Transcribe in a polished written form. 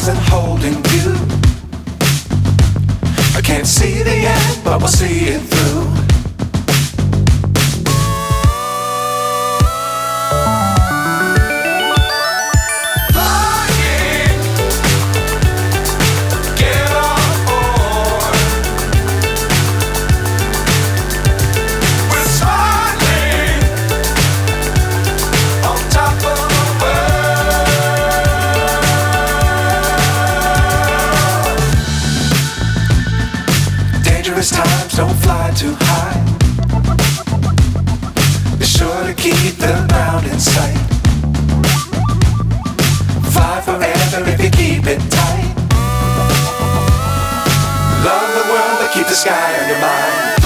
stars and holding you. I can't see the end, but we'll see it through. Times don't fly too high. Be sure to keep the ground in sight. Fly forever if you keep it tight. Love the world but keep the sky on your mind.